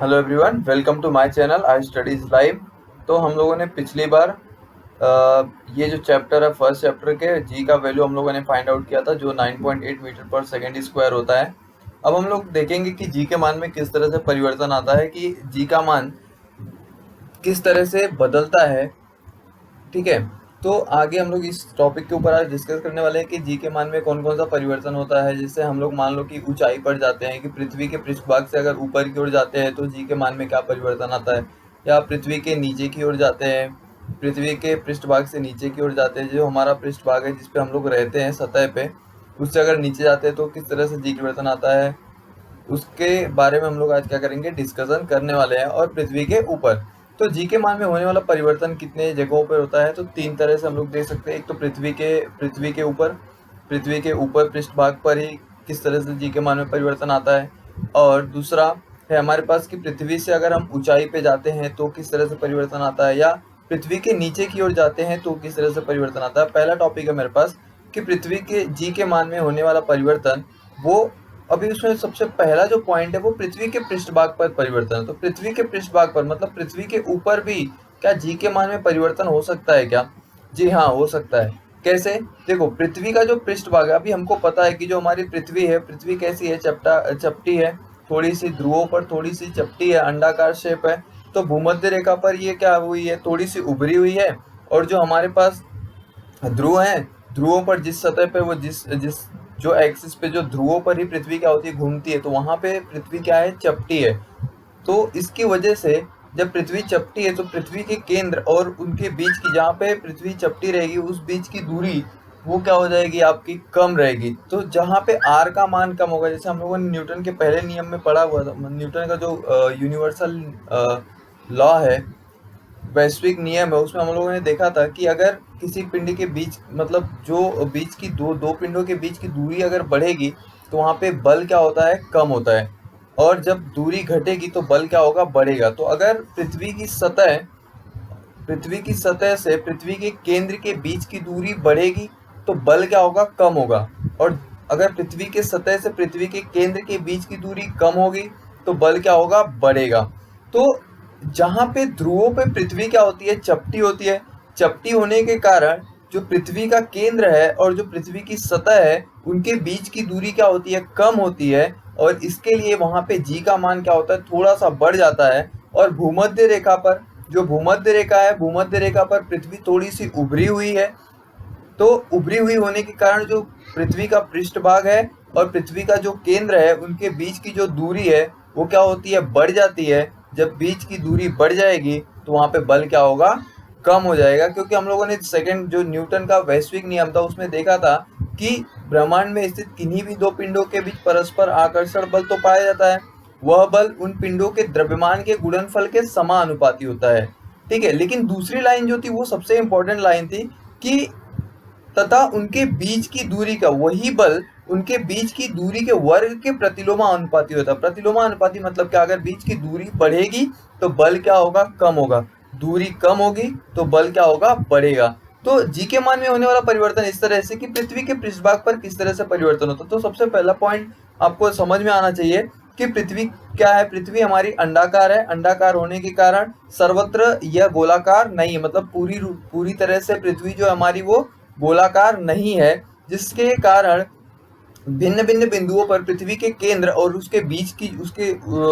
Hello everyone, welcome to my channel I Studies Live. तो हम लोगों ने पिछली बार ये जो चैप्टर है फर्स्ट चैप्टर के जी का वैल्यू हम लोगों ने फाइंड आउट किया था जो 9.8 मीटर पर सेकेंड स्क्वायर होता है। अब हम लोग देखेंगे कि जी के मान में किस तरह से परिवर्तन आता है, कि जी का मान किस तरह से बदलता है। ठीक है, तो आगे हम लोग इस टॉपिक के ऊपर आज डिस्कस करने वाले हैं कि जी के मान में कौन कौन सा परिवर्तन होता है। जिससे हम लोग मान लो कि ऊंचाई पर जाते हैं, कि पृथ्वी के पृष्ठभाग से अगर ऊपर की ओर जाते हैं तो जी के मान में क्या परिवर्तन आता है, या पृथ्वी के नीचे की ओर जाते हैं, पृथ्वी के पृष्ठभाग से नीचे की ओर जाते हैं, जो हमारा पृष्ठभाग है जिस पे हम लोग रहते हैं सतह पे, उससे अगर नीचे जाते हैं तो किस तरह से जी परिवर्तन आता है, उसके बारे में हम लोग आज क्या करेंगे, डिस्कशन करने वाले हैं। और पृथ्वी के ऊपर तो जी के मान में होने वाला परिवर्तन कितने जगहों पर होता है, तो तीन तरह से हम लोग देख सकते हैं। एक तो पृथ्वी के ऊपर पृष्ठभाग पर ही किस तरह से जी के मान में परिवर्तन आता है, और दूसरा है हमारे पास कि पृथ्वी से अगर हम ऊंचाई पे जाते हैं तो किस तरह से परिवर्तन आता है, या पृथ्वी के नीचे की ओर जाते हैं तो किस तरह से परिवर्तन आता है। पहला टॉपिक है मेरे पास कि पृथ्वी के जी के मान में होने वाला परिवर्तन, वो अभी उसमें सबसे पहला जो पॉइंट है वो पृथ्वी के पृष्ठभाग पर परिवर्तन है। तो पृथ्वी के पृष्ठभाग पर मतलब पृथ्वी के ऊपर भी क्या जी के मान में परिवर्तन हो सकता है क्या? जी हाँ, हो सकता है। कैसे? देखो, पृथ्वी का जो पृष्ठभाग है, अभी हमको पता है कि जो हमारी पृथ्वी है, पृथ्वी कैसी है, चपटी है, थोड़ी सी ध्रुवों पर थोड़ी सी चपटी है, अंडाकार शेप है। तो भूमध्य रेखा पर ये क्या हुई है, थोड़ी सी उभरी हुई है। और जो हमारे पास ध्रुव है, ध्रुवों पर जिस सतह पे वो जिस जिस जो एक्सिस पे जो ध्रुवों पर ही पृथ्वी क्या होती है, घूमती है, तो वहां पे पृथ्वी क्या है, चपटी है। तो इसकी वजह से जब पृथ्वी चपटी है तो पृथ्वी के केंद्र और उनके बीच की, जहाँ पे पृथ्वी चपटी रहेगी उस बीच की दूरी वो क्या हो जाएगी, आपकी कम रहेगी। तो जहाँ पे आर का मान कम होगा, जैसे हम लोगों ने न्यूटन के पहले नियम में पढ़ा हुआ था, न्यूटन का जो यूनिवर्सल लॉ है, वैश्विक नियम है, उसमें हम लोगों ने देखा था कि अगर किसी पिंड के बीच, मतलब जो बीच की दो दो पिंडों के बीच की दूरी अगर बढ़ेगी तो वहाँ पे बल क्या होता है, कम होता है। और जब दूरी घटेगी तो बल क्या होगा, बढ़ेगा। तो अगर पृथ्वी की सतह से पृथ्वी के केंद्र के बीच की दूरी बढ़ेगी तो बल क्या होगा, कम होगा। और अगर पृथ्वी के सतह से पृथ्वी के केंद्र के बीच की दूरी कम होगी तो बल क्या होगा, बढ़ेगा। तो जहाँ पे ध्रुवों पे पृथ्वी क्या होती है, चपटी होती है। चपटी होने के कारण जो पृथ्वी का केंद्र है और जो पृथ्वी की सतह है उनके बीच की दूरी क्या होती है, कम होती है। और इसके लिए वहां पे जी का मान क्या होता है, थोड़ा सा बढ़ जाता है। और भूमध्य रेखा पर, जो भूमध्य रेखा है, भूमध्य रेखा पर पृथ्वी थोड़ी सी उभरी हुई है। तो उभरी हुई होने के कारण जो पृथ्वी का पृष्ठभाग है और पृथ्वी का जो केंद्र है उनके बीच की जो दूरी है वो क्या होती है, बढ़ जाती है। जब बीच की दूरी बढ़ जाएगी तो वहां पे बल क्या होगा, कम हो जाएगा। क्योंकि हम लोगों ने सेकंड जो न्यूटन का वैश्विक नियम था उसमें देखा था कि ब्रह्मांड में स्थित किन्हीं भी दो पिंडों के बीच परस्पर आकर्षण बल तो पाया जाता है। वह बल उन पिंडों के द्रव्यमान के गुणनफल के समानुपाती होता है। ठीक है, लेकिन दूसरी लाइन जो थी वो सबसे इंपॉर्टेंट लाइन थी कि तथा उनके बीच की दूरी का वही बल उनके बीच की दूरी के वर्ग के प्रतिलोमानुपाती होता है। प्रतिलोमानुपाती मतलब क्या, अगर बीच की दूरी बढ़ेगी तो बल क्या होगा, कम होगा। दूरी कम होगी तो बल क्या होगा, बढ़ेगा। तो जी के मान में होने वाला परिवर्तन इस तरह से कि पृथ्वी के पृष्ठभाग पर किस तरह से परिवर्तन होता है। तो सबसे पहला पॉइंट आपको समझ में आना चाहिए कि पृथ्वी क्या है, पृथ्वी हमारी अंडाकार है। अंडाकार होने के कारण सर्वत्र यह गोलाकार नहीं है, मतलब पूरी तरह से पृथ्वी जो हमारी वो गोलाकार नहीं है। जिसके कारण भिन्न भिन्न बिंदुओं पर पृथ्वी के केंद्र और उसके बीच की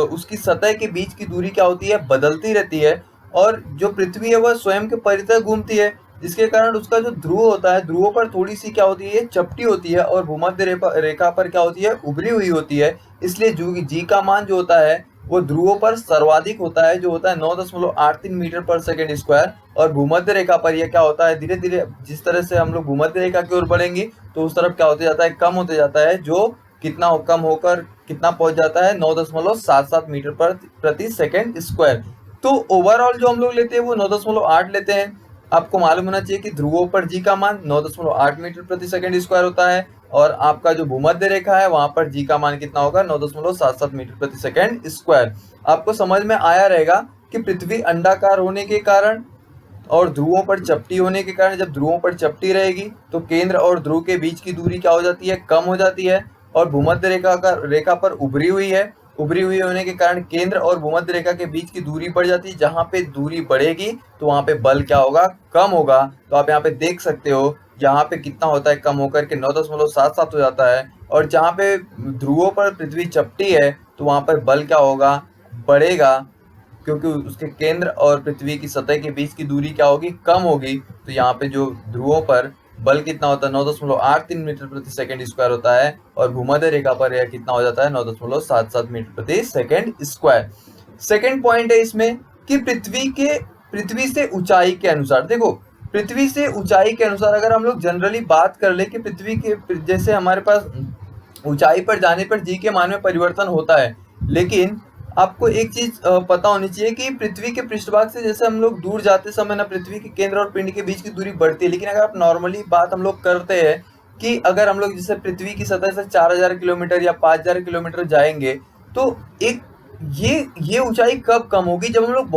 उसकी सतह के बीच की दूरी क्या होती है, बदलती रहती है। और जो पृथ्वी है वह स्वयं के परितः घूमती है, जिसके कारण उसका जो ध्रुव होता है, ध्रुवों पर थोड़ी सी क्या होती है, चपटी होती है। और भूमध्य रेखा पर क्या होती है, उभरी हुई होती है। इसलिए जी का मान जो होता है वो ध्रुवों पर सर्वाधिक होता है, जो होता है 9.83 मीटर पर सेकेंड स्क्वायर। और भूमध्य रेखा पर यह क्या होता है, धीरे धीरे जिस तरह से हम लोग भूमध्य रेखा की ओर बढ़ेंगे तो उस तरफ क्या होते जाता है, कम होते जाता है। जो कितना कम होकर कितना पहुंच जाता है, 9.77 मीटर पर प्रति सेकेंड स्क्वायर। तो ओवरऑल जो हम लोग लेते हैं वो 9.8 लेते हैं। आपको मालूम होना चाहिए कि ध्रुवों पर जी का मान 9.8 मीटर प्रति सेकेंड स्क्वायर होता है। और आपका जो भूमध्य रेखा है वहां पर जी का मान कितना होगा, 9.77 मीटर प्रति सेकेंड स्क्वायर। आपको समझ में आया रहेगा कि पृथ्वी अंडाकार होने के कारण और ध्रुवों पर चपटी होने के कारण, जब ध्रुवों पर चपटी रहेगी तो केंद्र और ध्रुव के बीच की दूरी क्या हो जाती है, कम हो जाती है। और भूमध्य रेखा पर उभरी हुई है। उभरी हुई होने के कारण केंद्र और भूमध्य रेखा के बीच की दूरी बढ़ जाती है। जहां पे दूरी बढ़ेगी तो वहां पे बल क्या होगा, कम होगा। तो आप यहाँ पे देख सकते हो यहाँ पे कितना होता है, कम होकर के 9.77 हो जाता है। और जहाँ पे ध्रुवों पर पृथ्वी चपटी है तो वहां पर बल क्या होगा, बढ़ेगा, क्योंकि उसके केंद्र और पृथ्वी की सतह के बीच की दूरी क्या होगी, कम होगी। तो यहाँ पे जो ध्रुवों पर बल कितना होता है, 9.83 मीटर प्रति सेकंड स्क्वायर होता है। और भूमध्य रेखा पर यह कितना हो जाता है, 9.77 मीटर प्रति सेकंड स्क्वायर। सेकंड पॉइंट है इसमें कि पृथ्वी से ऊंचाई के अनुसार, देखो पृथ्वी से ऊंचाई के अनुसार अगर हम लोग जनरली बात कर ले कि पृथ्वी के जैसे हमारे पास ऊंचाई पर जाने पर जी के मान में परिवर्तन होता है, लेकिन आपको एक चीज पता होनी चाहिए कि पृथ्वी के पृष्ठभाग से जैसे हम लोग दूर जाते समय ना पृथ्वी के केंद्र और पिंड के बीच की दूरी बढ़ती है। लेकिन अगर आप नॉर्मली बात हम लोग करते हैं कि अगर हम लोग जैसे पृथ्वी की सतह से 4000 किलोमीटर या 5000 किलोमीटर जाएंगे तो एक ये ऊंचाई कब कम होगी, जब हम लोग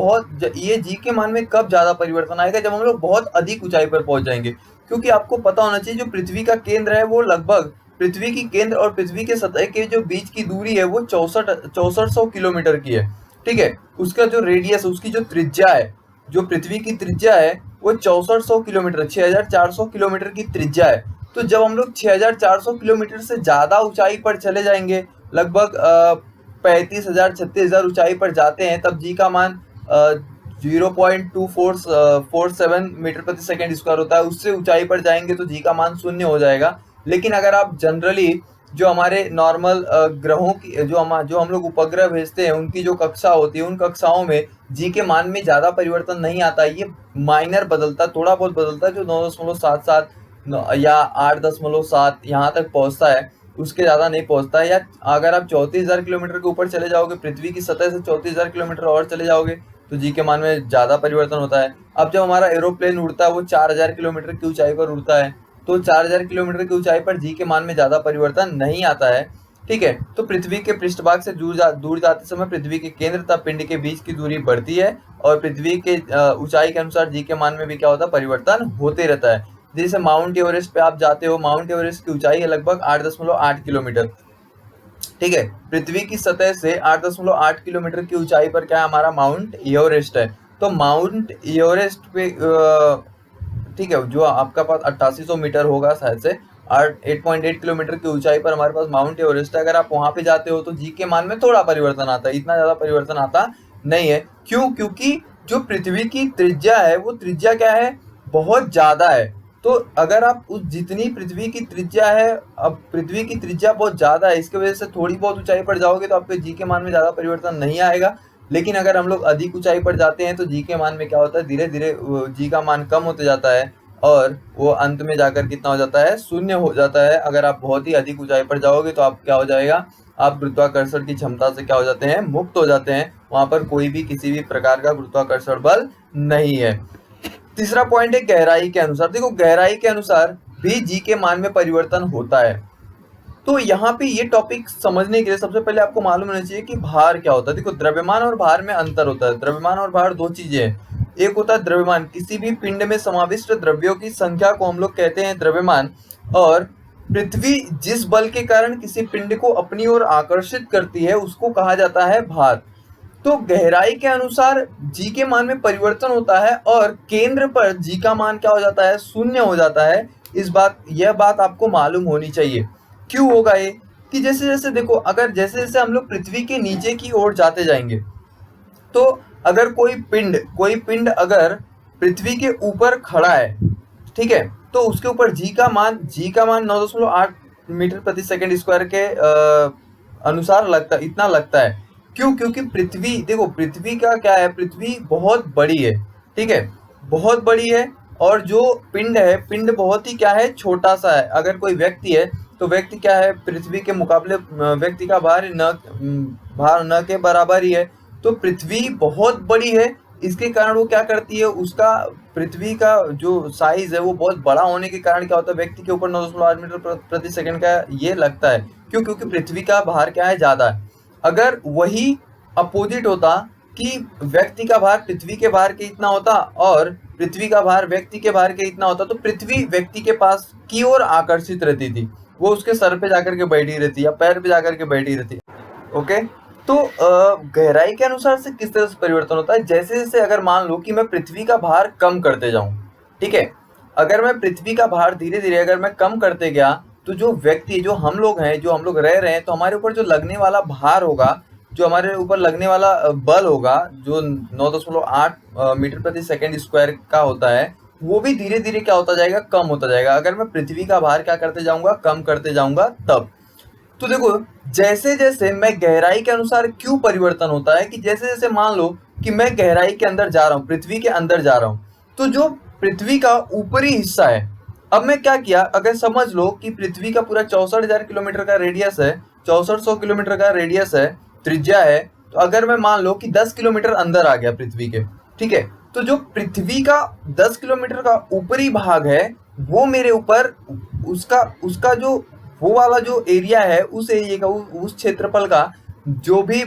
ये जी के मान में कब ज्यादा परिवर्तन आएगा, जब हम लोग बहुत अधिक ऊंचाई पर पहुंच जाएंगे। क्योंकि आपको पता होना चाहिए जो पृथ्वी का केंद्र है वो लगभग पृथ्वी की केंद्र और पृथ्वी के सतह के जो बीच की दूरी है वो 6400 किलोमीटर की है। ठीक है, उसका जो रेडियस, उसकी जो त्रिज्या है, जो पृथ्वी की त्रिज्या है वो 6400 किलोमीटर, 6400 किलोमीटर की त्रिज्या है। तो जब हम लोग 6400 किलोमीटर से ज्यादा ऊंचाई पर चले जाएंगे, लगभग 35,000 36,000 ऊंचाई पर जाते हैं, तब जी का मान 0.2447 मीटर प्रति सेकंड स्क्वायर होता है। उससे ऊंचाई पर जाएंगे तो जी का मान 0 हो जाएगा। लेकिन अगर आप जनरली जो हमारे नॉर्मल ग्रहों की जो हम लोग उपग्रह भेजते हैं उनकी जो कक्षा होती है, उन कक्षाओं में जी के मान में ज्यादा परिवर्तन नहीं आता, ये माइनर बदलता, थोड़ा बहुत बदलता है, जो 9.77 या 8.7 यहाँ तक पहुंचता है, उसके ज्यादा नहीं पहुंचता है। या अगर आप 34,000 किलोमीटर के ऊपर चले जाओगे, पृथ्वी की सतह से 34,000 किलोमीटर और चले जाओगे तो जी के मान में ज्यादा परिवर्तन होता है। अब जब हमारा एरोप्लेन उड़ता है वो 4000 किलोमीटर की ऊंचाई पर उड़ता है, तो 4000 किलोमीटर की ऊंचाई पर जी के मान में ज्यादा परिवर्तन नहीं आता है। ठीक है, तो पृथ्वी के पृष्ठभाग से दूर जाते समय पृथ्वी के केंद्र तथा पिंड के बीच की दूरी बढ़ती है और पृथ्वी के ऊंचाई के अनुसार जी के मान में भी क्या होता है, परिवर्तन होते रहता है। जैसे माउंट एवरेस्ट पे आप जाते हो, माउंट एवरेस्ट की ऊंचाई है लगभग 8.8 किलोमीटर। ठीक है, पृथ्वी की सतह से 8.8 किलोमीटर की ऊंचाई पर क्या है, हमारा माउंट एवरेस्ट है। तो माउंट एवरेस्ट पे ठीक है, जो आपका पास 8800 मीटर होगा शायद से, 8.8 किलोमीटर की ऊंचाई पर हमारे पास माउंट एवरेस्ट है। अगर आप वहां पे जाते हो तो जी के मान में थोड़ा परिवर्तन आता है, इतना ज्यादा परिवर्तन आता नहीं है। क्यों? क्योंकि जो पृथ्वी की त्रिज्या है वो त्रिज्या क्या है, बहुत ज्यादा है। तो अगर आप उस जितनी पृथ्वी की त्रिज्या है, अब पृथ्वी की त्रिज्या बहुत ज्यादा है, इसकी वजह से थोड़ी बहुत ऊंचाई पर जाओगे तो आपके जी के मान में ज्यादा परिवर्तन नहीं आएगा। लेकिन अगर हम लोग अधिक ऊंचाई पर जाते हैं तो जी के मान में क्या होता है, धीरे धीरे जी का मान कम होते जाता है और वो अंत में जाकर कितना हो जाता है, 0 हो जाता है। अगर आप बहुत ही अधिक ऊंचाई पर जाओगे तो आप क्या हो जाएगा, आप गुरुत्वाकर्षण की क्षमता से क्या हो जाते हैं, मुक्त हो जाते हैं। वहां पर कोई भी किसी भी प्रकार का गुरुत्वाकर्षण बल नहीं है। तीसरा पॉइंट है गहराई के अनुसार। देखो गहराई के अनुसार भी जी के मान में परिवर्तन होता है। तो यहाँ पे ये टॉपिक समझने के लिए सबसे पहले आपको मालूम होना चाहिए कि भार क्या होता है। देखो द्रव्यमान और भार में अंतर होता है। द्रव्यमान और भार दो चीजें हैं। एक होता है द्रव्यमान, किसी भी पिंड में समाविष्ट द्रव्यों की संख्या को हम लोग कहते हैं द्रव्यमान। और पृथ्वी जिस बल के कारण किसी पिंड को अपनी ओर आकर्षित करती है उसको कहा जाता है भार। तो गहराई के अनुसार जी के मान में परिवर्तन होता है और केंद्र पर जी का मान क्या हो जाता है, 0 हो जाता है। यह बात आपको मालूम होनी चाहिए। क्यों होगा ये, कि जैसे जैसे देखो, अगर जैसे जैसे हम लोग पृथ्वी के नीचे की ओर जाते जाएंगे तो अगर कोई पिंड अगर पृथ्वी के ऊपर खड़ा है, ठीक है, तो उसके ऊपर जी का मान 9.8 मीटर प्रति सेकंड स्क्वायर के अनुसार इतना लगता है। क्यों? क्योंकि पृथ्वी, देखो पृथ्वी का क्या है, पृथ्वी बहुत बड़ी है, ठीक है, बहुत बड़ी है। और जो पिंड है, पिंड बहुत ही क्या है, छोटा सा है। अगर कोई व्यक्ति है तो व्यक्ति क्या है, पृथ्वी के मुकाबले व्यक्ति का भार न के बराबर ही है। तो पृथ्वी बहुत बड़ी है, इसके कारण वो क्या करती है, उसका पृथ्वी का जो साइज है वो बहुत बड़ा होने के कारण क्या होता है, व्यक्ति के ऊपर 9.8 मीटर प्रति सेकंड का ये लगता है। क्यों? क्योंकि पृथ्वी का भार क्या है, ज्यादा है। अगर वही अपोजिट होता कि व्यक्ति का भार पृथ्वी के भार के इतना होता और पृथ्वी का भार व्यक्ति के भार के इतना होता, तो पृथ्वी व्यक्ति के पास की ओर आकर्षित रहती थी, वो उसके सर पे जाकर के बैठी रहती या पैर पे जाकर के बैठी रहती। ओके, तो गहराई के अनुसार से किस तरह से परिवर्तन होता है, जैसे जैसे अगर मान लो कि मैं पृथ्वी का भार कम करते जाऊं, ठीक है, अगर मैं पृथ्वी का भार धीरे धीरे अगर मैं कम करते गया, तो जो व्यक्ति, जो हम लोग हैं, जो हम लोग रह रहे हैं, तो हमारे ऊपर जो लगने वाला भार होगा, जो हमारे ऊपर लगने वाला बल होगा, जो 9.8 मीटर प्रति सेकेंड स्क्वायर का होता है, वो भी धीरे धीरे क्या होता जाएगा, कम होता जाएगा, अगर मैं पृथ्वी का भार क्या करते जाऊंगा, कम करते जाऊंगा तब। तो देखो, जैसे जैसे मैं गहराई के अनुसार क्यों परिवर्तन होता है कि जैसे जैसे मान लो कि मैं गहराई के अंदर जा रहा हूँ, पृथ्वी के अंदर जा रहा हूँ, तो जो पृथ्वी का ऊपरी हिस्सा है, अब मैं क्या किया, अगर समझ लो कि पृथ्वी का पूरा 64,000 किलोमीटर का रेडियस है, 6400 किलोमीटर का रेडियस है, त्रिज्या है, तो अगर मैं मान लो कि 10 किलोमीटर अंदर आ गया पृथ्वी के, ठीक है, तो जो पृथ्वी का 10 किलोमीटर का ऊपरी भाग है, वो मेरे ऊपर उसका उसका जो वो वाला जो एरिया है, उस एरिया का, उस क्षेत्रफल का जो भी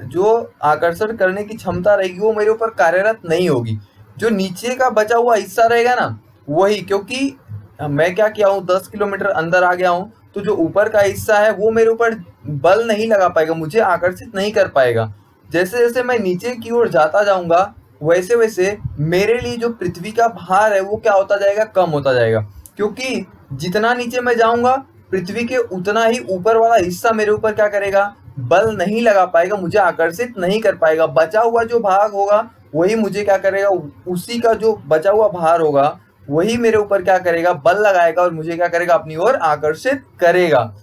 जो आकर्षण करने की क्षमता रहेगी, वो मेरे ऊपर कार्यरत नहीं होगी। जो नीचे का बचा हुआ हिस्सा रहेगा ना, वही, क्योंकि मैं क्या किया हूँ, 10 किलोमीटर अंदर आ गया हूँ, तो जो ऊपर का हिस्सा है वो मेरे ऊपर बल नहीं लगा पाएगा, मुझे आकर्षित नहीं कर पाएगा। जैसे जैसे मैं नीचे की ओर जाता जाऊंगा, वैसे वैसे मेरे लिए जो पृथ्वी का भार है वो क्या होता जाएगा, कम होता जाएगा, क्योंकि जितना नीचे मैं जाऊंगा, पृथ्वी के उतना ही ऊपर वाला हिस्सा मेरे ऊपर क्या करेगा, बल नहीं लगा पाएगा, मुझे आकर्षित नहीं कर पाएगा। बचा हुआ जो भाग होगा वही मुझे क्या करेगा, उसी का जो बचा हुआ भार होगा वही मेरे ऊपर क्या करेगा, बल लगाएगा और मुझे क्या करेगा, अपनी ओर आकर्षित करेगा।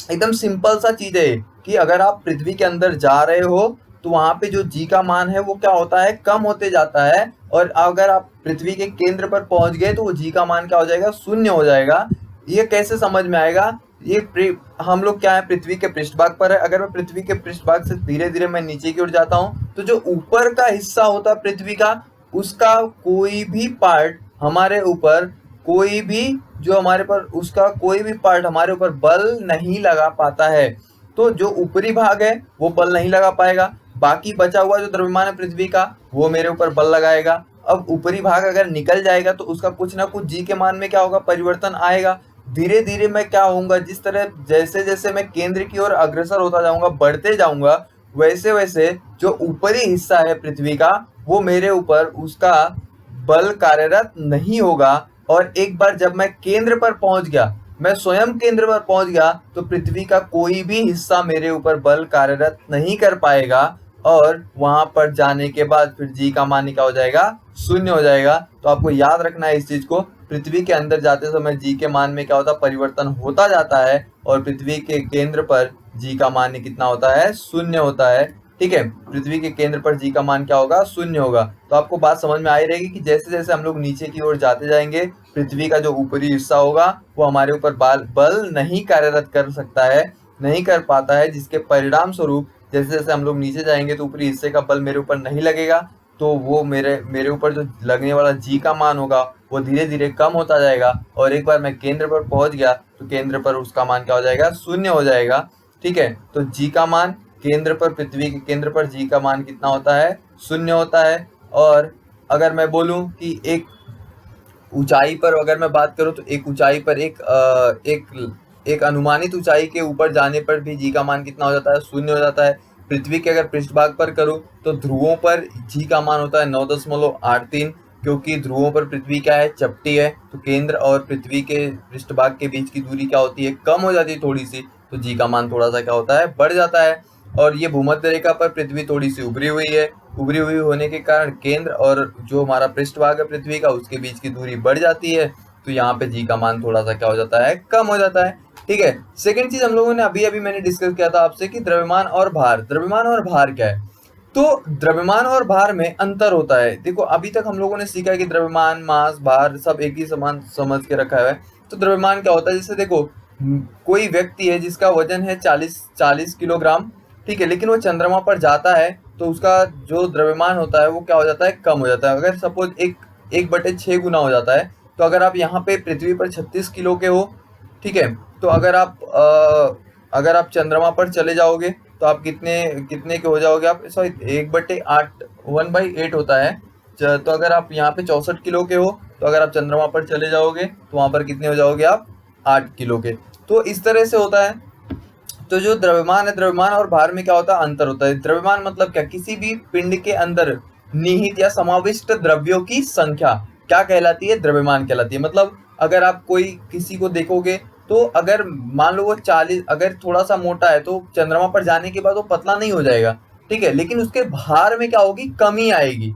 एकदम सिंपल सा चीज है कि अगर आप पृथ्वी के अंदर जा रहे हो, तो वहां पे जो जी का मान है वो क्या होता है, कम होते जाता है, और अगर आप पृथ्वी के केंद्र पर पहुंच गए तो वो जी का मान क्या हो जाएगा, शून्य हो जाएगा। ये कैसे समझ में आएगा, हम लोग क्या है, पृथ्वी के पृष्ठभाग पर है, अगर मैं पृथ्वी के पृष्ठभाग से धीरे धीरे मैं नीचे की ओर जाता हूँ, तो जो ऊपर का हिस्सा होता है पृथ्वी का, उसका कोई भी पार्ट हमारे ऊपर, कोई भी जो हमारे पर, उसका कोई भी पार्ट हमारे ऊपर बल नहीं लगा पाता है। तो जो ऊपरी भाग है वो बल नहीं लगा पाएगा, बाकी बचा हुआ जो द्रव्यमान है पृथ्वी का, वो मेरे ऊपर बल लगाएगा। अब ऊपरी भाग अगर निकल जाएगा तो उसका कुछ ना कुछ जी के मान में क्या होगा, परिवर्तन आएगा। धीरे धीरे मैं क्या होऊंगा, जिस तरह जैसे जैसे मैं केंद्र की ओर अग्रसर होता जाऊंगा, बढ़ते जाऊंगा, वैसे वैसे जो ऊपरी हिस्सा है पृथ्वी का, वो मेरे ऊपर उसका बल कार्यरत नहीं होगा। और एक बार जब मैं केंद्र पर पहुंच गया, मैं स्वयं केंद्र पर पहुंच गया, तो पृथ्वी का कोई भी हिस्सा मेरे ऊपर बल कार्यरत नहीं कर पाएगा, और वहां पर जाने के बाद फिर जी का मान क्या हो जाएगा, शून्य हो जाएगा। तो आपको याद रखना है इस चीज को, पृथ्वी के अंदर जाते समय जी के मान में क्या होता है, परिवर्तन होता जाता है, और पृथ्वी के केंद्र पर जी का मान कितना होता है, शून्य होता है। ठीक है, पृथ्वी के केंद्र पर जी का मान क्या होगा, शून्य होगा। तो आपको बात समझ में आ ही रहेगी कि जैसे जैसे हम लोग नीचे की ओर जाते जाएंगे, पृथ्वी का जो ऊपरी हिस्सा होगा वो हमारे ऊपर बल नहीं कार्यरत कर सकता है, नहीं कर पाता है, जिसके परिणाम स्वरूप जैसे जैसे हम लोग नीचे जाएंगे तो ऊपरी हिस्से का बल मेरे ऊपर नहीं लगेगा, तो वो मेरे ऊपर जो लगने वाला जी का मान होगा वो धीरे धीरे कम होता जाएगा, और एक बार मैं केंद्र पर पहुंच गया तो केंद्र पर उसका मान क्या हो जाएगा, शून्य हो जाएगा। ठीक है, तो जी का मान केंद्र पर, पृथ्वी के केंद्र पर जी का मान कितना होता है, शून्य होता है। और अगर मैं बोलूं कि एक ऊंचाई पर अगर मैं बात करूं, तो एक ऊंचाई पर एक अनुमानित ऊंचाई के ऊपर जाने पर भी जी का मान कितना हो जाता है, शून्य हो जाता है। पृथ्वी के अगर पृष्ठभाग पर करूं तो ध्रुवों पर जी का मान होता है 9.83, क्योंकि ध्रुवों पर पृथ्वी क्या है, चपटी है, तो केंद्र और पृथ्वी के पृष्ठभाग के बीच की दूरी क्या होती है, कम हो जाती है थोड़ी सी, तो जी का मान थोड़ा सा क्या होता है, बढ़ जाता है। और ये भूमध्य रेखा पर पृथ्वी थोड़ी सी उभरी हुई है, उभरी हुई होने के कारण केंद्र और जो हमारा पृष्ठभाग है पृथ्वी का, उसके बीच की दूरी बढ़ जाती है, तो यहाँ पे जी का मान थोड़ा सा क्या हो जाता है, कम हो जाता है। ठीक है, सेकंड चीज हम लोगों ने अभी अभी मैंने डिस्कस किया था आपसे कि द्रव्यमान और भार, द्रव्यमान और भार क्या है। तो द्रव्यमान और भार में अंतर होता है। देखो, अभी तक हम लोगों ने सीखा है कि द्रव्यमान, मास, भार सब एक ही समान समझ के रखा है। तो द्रव्यमान क्या होता है, जैसे देखो, कोई व्यक्ति है जिसका वजन है 40 किलोग्राम, ठीक है, लेकिन वो चंद्रमा पर जाता है, तो उसका जो द्रव्यमान होता है वो क्या हो जाता है, कम हो जाता है। अगर सपोज 1/6 गुना हो जाता है, तो अगर आप यहाँ पे पृथ्वी पर 36 किलो के हो, ठीक है, तो अगर आप चंद्रमा पर चले जाओगे तो आप कितने कितने के हो जाओगे, आप सॉरी 1/8, 1/8 होता है। तो अगर आप यहाँ पे 64 किलो के हो, तो अगर आप चंद्रमा पर चले जाओगे तो वहां पर कितने हो जाओगे आप, 8 किलो के। तो इस तरह से होता है। तो जो द्रव्यमान है, द्रव्यमान और भार में क्या होता है, अंतर होता है। द्रव्यमान मतलब क्या, किसी भी पिंड के अंदर निहित या समाविष्ट द्रव्यों की संख्या क्या कहलाती है, द्रव्यमान कहलाती है। मतलब अगर आप कोई किसी को देखोगे तो अगर मान लो वो 40, अगर थोड़ा सा मोटा है तो चंद्रमा पर जाने के बाद वो पतला नहीं हो जाएगा, ठीक है, लेकिन उसके भार में क्या होगी, कमी आएगी,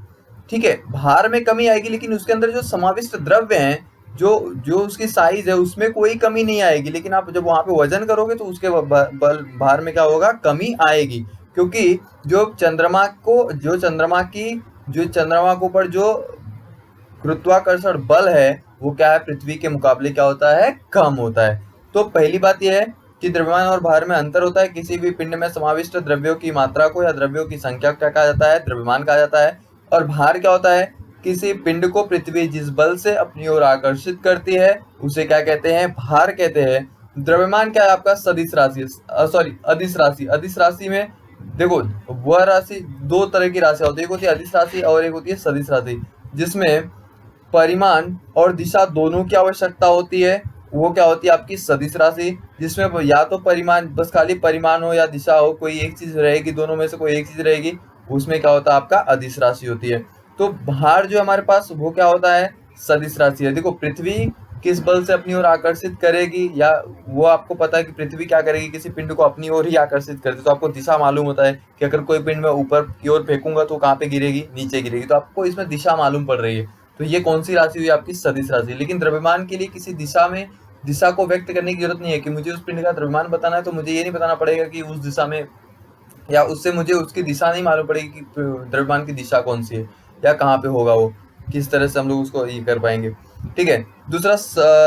ठीक है, भार में कमी आएगी, लेकिन उसके अंदर जो समाविष्ट द्रव्य हैं, जो जो उसकी साइज है उसमें कोई कमी नहीं आएगी, लेकिन आप जब वहां पे वजन करोगे तो उसके भार में क्या होगा, कमी आएगी। क्योंकि जो चंद्रमा के ऊपर जो गुरुत्वाकर्षण बल है वो क्या है, पृथ्वी के मुकाबले क्या होता है, कम होता है। तो पहली बात यह है कि द्रव्यमान और भार में अंतर होता है। किसी भी पिंड में समाविष्ट द्रव्यों की मात्रा को या द्रव्यों की संख्या क्या कहा जाता है, द्रव्यमान कहा जाता है। और भार क्या होता है, किसी पिंड को पृथ्वी जिस बल से अपनी ओर आकर्षित करती है उसे क्या कहते हैं, भार कहते हैं। द्रव्यमान क्या है आपका, सदिश राशि, सॉरी अदिश राशि। अदिश राशि में देखो, वह राशि, दो तरह की राशि होती है, एक होती है अदिश राशि और एक होती है सदिश राशि, जिसमें परिमाण और दिशा दोनों की आवश्यकता होती है। वो क्या होती है आपकी सदिश राशि, जिसमें या तो परिमाण, बस खाली परिमाण हो या दिशा हो, कोई एक चीज रहेगी, दोनों में से कोई एक चीज रहेगी, उसमें क्या होता है आपका अदिश राशि होती है। तो भार जो हमारे पास वो क्या होता है, सदिश राशि है। देखो पृथ्वी किस बल से अपनी ओर आकर्षित करेगी, या वो आपको पता है कि पृथ्वी क्या करेगी, किसी पिंड को अपनी ओर ही आकर्षित करती, तो आपको दिशा मालूम होता है कि अगर कोई पिंड में ऊपर की ओर फेंकूंगा तो कहाँ पे गिरेगी, नीचे गिरेगी, तो आपको इसमें दिशा मालूम पड़ रही है। तो ये कौन सी राशि हुई आपकी, सदिश राशि। लेकिन द्रव्यमान के लिए किसी दिशा को व्यक्त करने की जरूरत नहीं है कि मुझे उस पिंड का द्रव्यमान बताना है तो मुझे ये नहीं बताना पड़ेगा कि उस दिशा में, या उससे मुझे उसकी दिशा नहीं मालूम पड़ेगी कि द्रव्यमान की दिशा कौन सी है या कहाँ पे होगा, वो किस तरह से हम लोग उसको ये कर पाएंगे, ठीक है। दूसरा,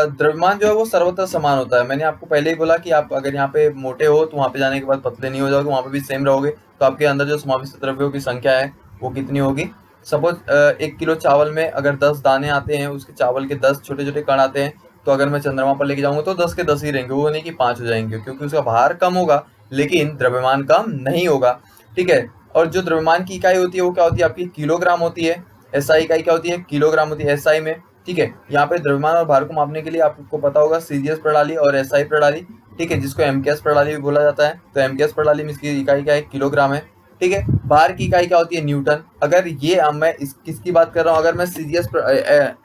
द्रव्यमान जो है वो सर्वत्र समान होता है। मैंने आपको पहले ही बोला कि आप अगर यहाँ पे मोटे हो तो वहाँ पे जाने के बाद पतले नहीं हो जाओगे, वहाँ पे भी सेम रहोगे, तो आपके अंदर जो समाविष्ट द्रव्यों की संख्या है वो कितनी होगी। सपोज 1 किलो चावल में अगर 10 दाने आते हैं, उसके चावल के 10 छोटे छोटे कण आते हैं, तो अगर मैं चंद्रमा पर लेके जाऊंगा तो 10 के 10 ही रहेंगे, वो नहीं कि 5 हो जाएंगे, क्योंकि उसका भार कम होगा लेकिन द्रव्यमान कम नहीं होगा, ठीक है। और जो द्रव्यमान की इकाई होती है वो क्या होती है आपकी, किलोग्राम होती है। एसआई इकाई क्या होती है, किलोग्राम होती है एसआई में, ठीक है। यहाँ पे द्रव्यमान और भार को मापने के लिए आपको पता होगा सीजीएस प्रणाली और एसआई प्रणाली, ठीक है, जिसको एमकेएस प्रणाली भी बोला जाता है। तो एमकेएस प्रणाली में इसकी इकाई क्या है, किलोग्राम है, ठीक है। भार की इकाई क्या होती है, न्यूटन। अगर ये मैं किसकी बात कर रहा हूँ, अगर मैं सीजीएस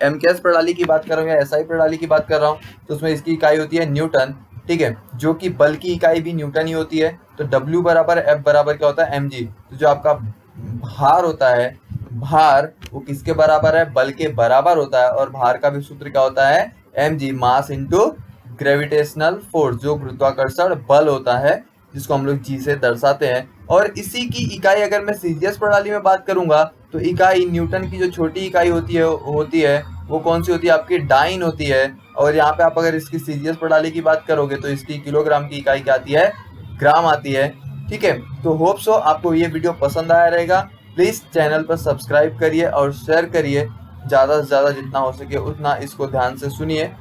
एमकेएस प्रणाली की बात कर रहा हूँ या एसआई प्रणाली की बात कर रहा हूँ तो उसमें इसकी इकाई होती है न्यूटन, ठीक है, जो कि बल की इकाई भी न्यूटन ही होती है। तो W बराबर F बराबर क्या होता है, mg। तो जो आपका भार होता है, भार वो किसके बराबर है, बल के बराबर होता है। और भार का भी सूत्र क्या होता है, mg, mass into gravitational force, जो गुरुत्वाकर्षण बल होता है, जिसको हम लोग जी से दर्शाते हैं। और इसी की इकाई अगर मैं सीजीएस प्रणाली में बात करूंगा तो इकाई न्यूटन की जो छोटी इकाई होती है वो कौन सी होती है आपकी, डाइन होती है। और यहाँ पे आप अगर इसकी सीजीएस प्रणाली की बात करोगे तो इसकी किलोग्राम की इकाई क्या आती है, ग्राम आती है, ठीक है। तो होप सो आपको ये वीडियो पसंद आया रहेगा। प्लीज चैनल पर सब्सक्राइब करिए और शेयर करिए, ज़्यादा से ज़्यादा जितना हो सके उतना इसको ध्यान से सुनिए।